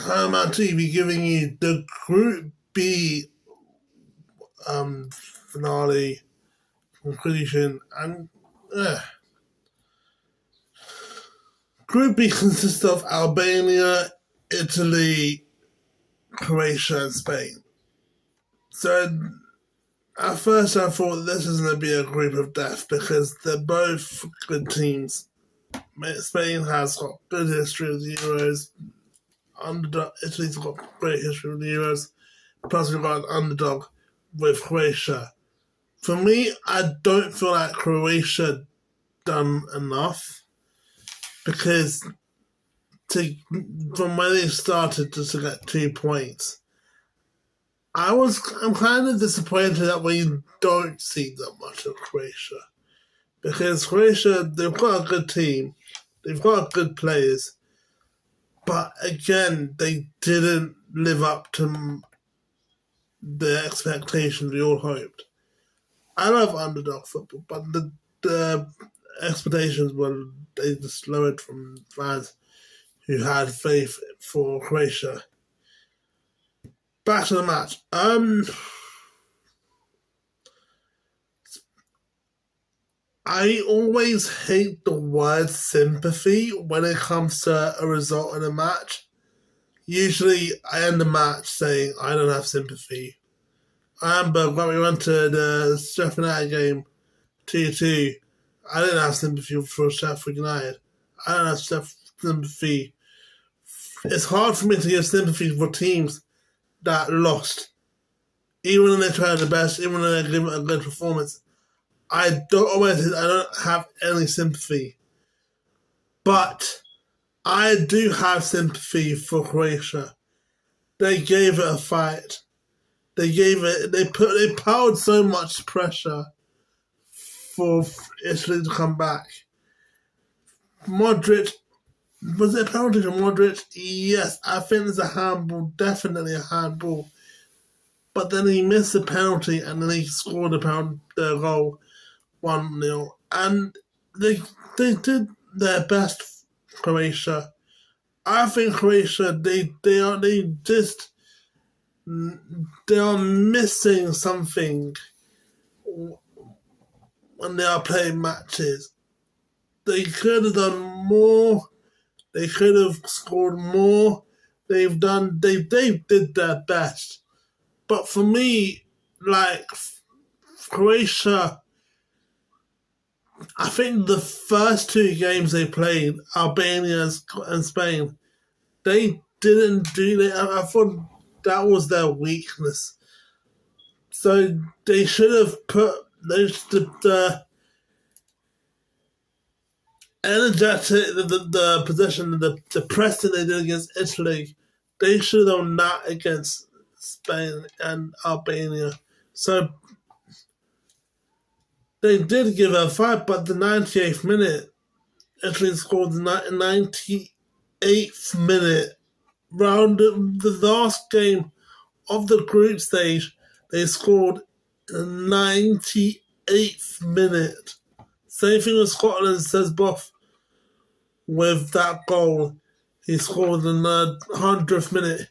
home on TV, giving you the Group B finale conclusion, and Group B consists of Albania, Italy, Croatia, and Spain. So at first I thought this was going to be a group of death because they're both good teams. Spain has got good history of the Euros. Italy's got great history of the Euros. Plus we've got an underdog with Croatia. For me, I don't feel like Croatia done enough because from where they started just to get 2 points, I'm kind of disappointed that we don't see that much of Croatia. Because Croatia, they've got a good team, they've got good players, but again, they didn't live up to the expectations we all hoped. I love underdog football, but the expectations they just lowered from fans who had faith for Croatia. Back to the match. I always hate the word sympathy when it comes to a result in a match. Usually, I end the match saying, I don't have sympathy. I remember when we went to the Sheffield United game 2-2, I didn't have sympathy for Sheffield United. I don't have sympathy. It's hard for me to give sympathy for teams that lost. Even when they tried their best, even when they give a good performance, I don't have any sympathy. But I do have sympathy for Croatia. They gave it a fight. They piled so much pressure for Italy to come back. Modric, was it a penalty to Modric? Yes, I think it's a handball, definitely a handball. But then he missed the penalty and then he scored the goal 1-0. And they did their best, Croatia. I think Croatia, they are missing something when they are playing matches. They could have done more. They could have scored more. They did their best. But for me, like Croatia, I think the first 2 games they played, Albania and Spain, they didn't do that. I thought that was their weakness. So they should have put the energetic, the possession, the pressing they did against Italy. They should have done that against Spain and Albania. So they did give a fight, but the 98th minute, Italy scored the 98th minute. Round the last game of the group stage, they scored in the 98th minute. Same thing with Scotland, says Buff, with that goal. He scored in the 100th minute.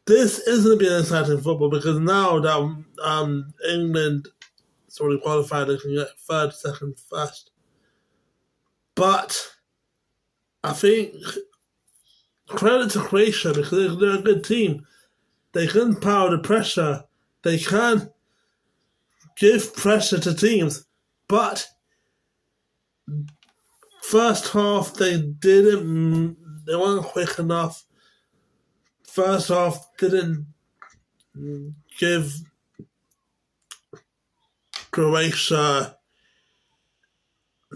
This isn't going to be an exciting football because now that England is already qualified, they can get third, second, first. But I think credit to Croatia because they're a good team. They can power the pressure. They can give pressure to teams. But first half they weren't quick enough. First half didn't give Croatia.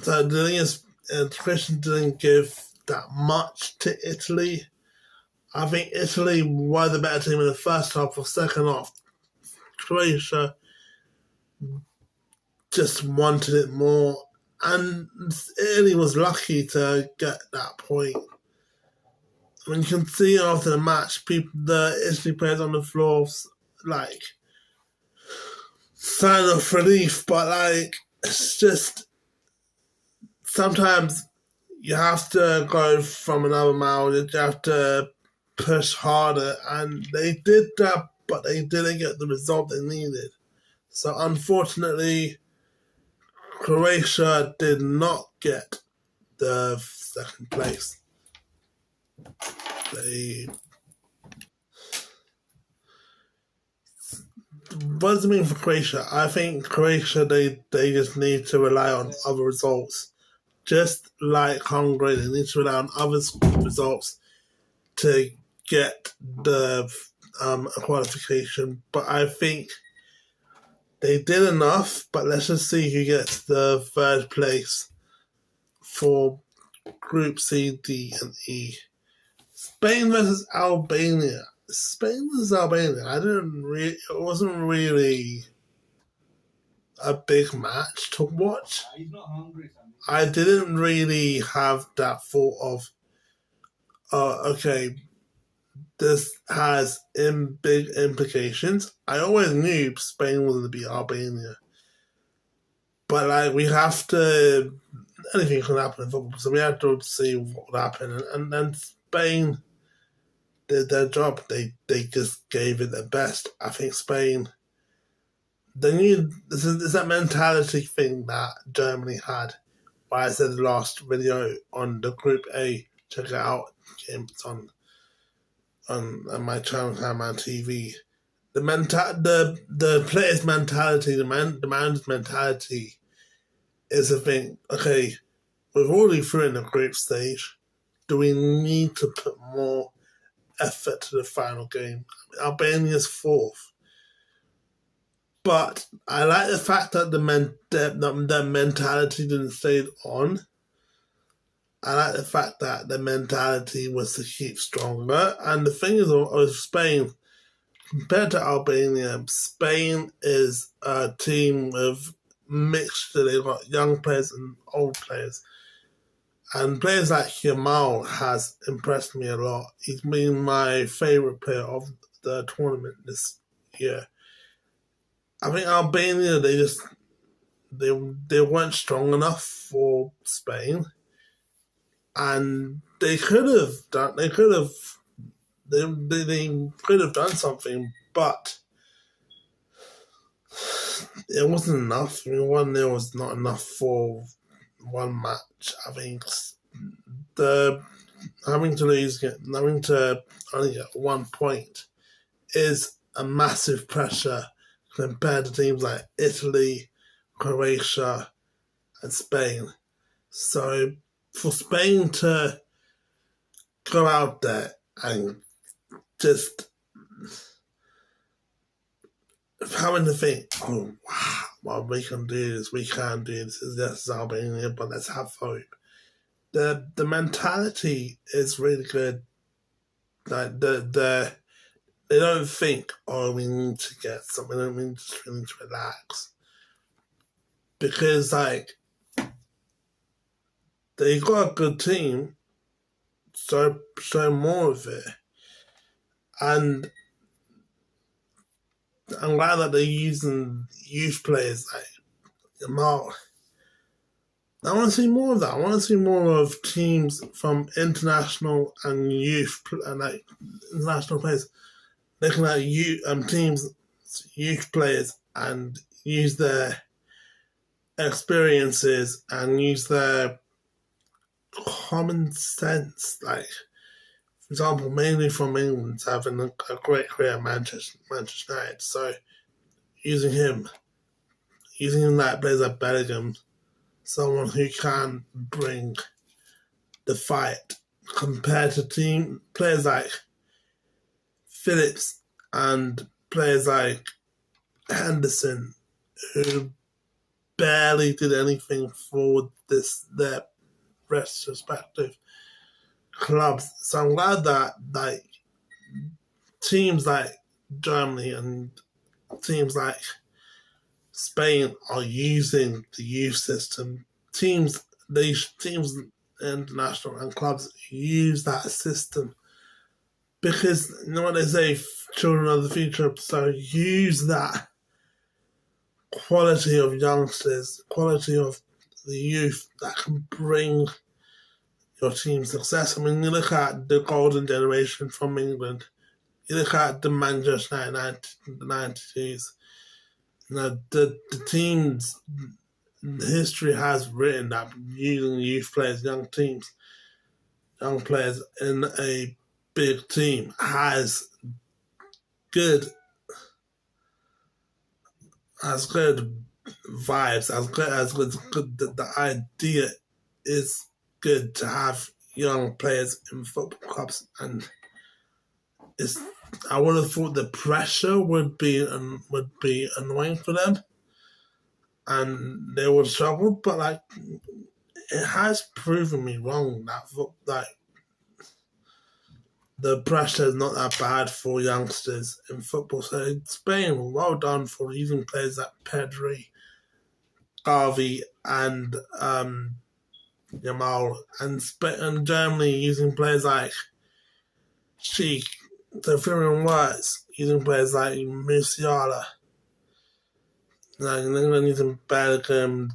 So the thing is, Croatia didn't give that much to Italy. I think Italy were the better team in the first half or second half. Croatia just wanted it more. And Italy was lucky to get that point. I mean, you can see after the match, the Italy players on the floor, like, sign of relief, but, like, it's just, sometimes you have to go from another mile. You have to push harder, and they did that, but they didn't get the result they needed. So unfortunately, Croatia did not get the second place. What does it mean for Croatia? I think Croatia, they just need to rely on other results. Just like Hungary, they need to rely on other results to get the qualification. But I think they did enough. But let's just see who gets the third place for Group C, D, and E. Spain versus Albania. Spain versus Albania. It wasn't really a big match to watch. He's not hungry. I didn't really have that thought of, okay, this has big implications. I always knew Spain was going to beat Albania. But, like, we have to, anything can happen in football, so we have to see what would happen. And then Spain did their job. They just gave it their best. I think Spain, this is that mentality thing that Germany had. I said the last video on the Group A. Check it out. It's on my channel, Hamman TV. The player's mentality, the man's mentality is the thing. Okay, we're already through in the group stage. Do we need to put more effort to the final game? Albania's fourth. But I like the fact that the mentality didn't stay on. I like the fact that the mentality was to keep stronger. And the thing is, with Spain, compared to Albania, Spain is a team with mixture. They've got young players and old players. And players like Yamal has impressed me a lot. He's been my favourite player of the tournament this year. I think Albania, they weren't strong enough for Spain, and they could have done something, but it wasn't enough. I mean, 1-0 was not enough for one match. I think having to only get 1 point is a massive pressure compared to teams like Italy, Croatia, and Spain. So for Spain to go out there and just having to think, oh, wow, well, we can do this, this is Albania, but let's have hope. The mentality is really good. Like they don't think, oh, we need to get something, we need to relax. Because, like, they got a good team, so show more of it. And I'm glad that they're using youth players like Yamal. I want to see more of that. I want to see more of teams from international and youth, and like international players. They can like teams, youth players, and use their experiences and use their common sense. Like, for example, mainly from England, having a great career at Manchester United. So using him like players like Bellingham, someone who can bring the fight compared to players like Phillips and players like Henderson, who barely did anything for their respective clubs. So I'm glad that like teams like Germany and teams like Spain are using the youth system. These teams, international and clubs, use that system because you know what they say: children are the future. So use that quality of youngsters, quality of the youth that can bring your team's success. I mean, you look at the golden generation from England. You look at the Manchester United, the 90s. The team's history has written that using youth players, young players in a big team has good vibes, as good. The idea is good to have young players in football clubs, and it's. I would have thought the pressure would be annoying for them, and they would struggle. But like, it has proven me wrong that the pressure is not that bad for youngsters in football. So Spain, well done for using players like Pedri, Garvey, and Yamal, and Germany using players like Sheik, the Freeman Words, using players like Musiala, like England using Bellingham,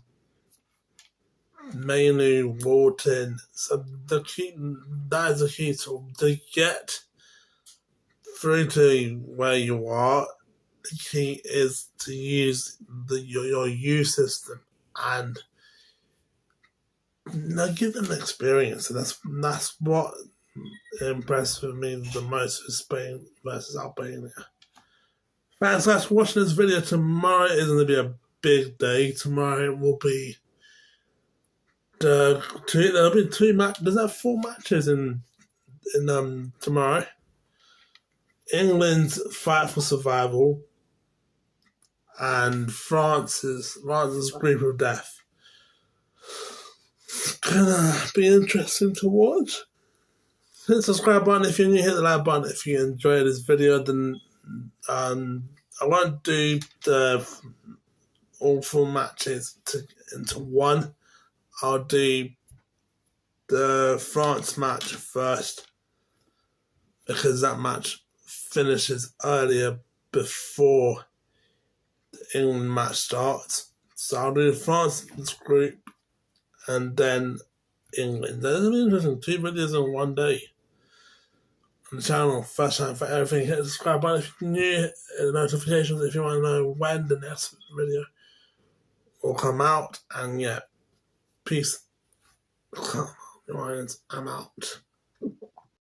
Mainu, Wharton. So that is the key to get through to where you are. The key is to use your youth system and give them experience. And that's what impressed with me the most with Spain versus Albania. Thanks guys for watching this video. Tomorrow is going to be a big day. Tomorrow will be there'll be there's that 4 matches in tomorrow. England's fight for survival and France's group of death. It's gonna be interesting to watch. Hit the subscribe button if you're new, hit the like button if you enjoyed this video. Then I won't do all 4 matches into one. I'll do the France match first because that match finishes earlier before the England match starts. So I'll do the France group and then England. That'll be interesting. 2 videos in one day on the channel. First time for everything. Hit the subscribe button if you're new. Hit the notifications if you want to know when the next video will come out. And yeah, peace. I'm out.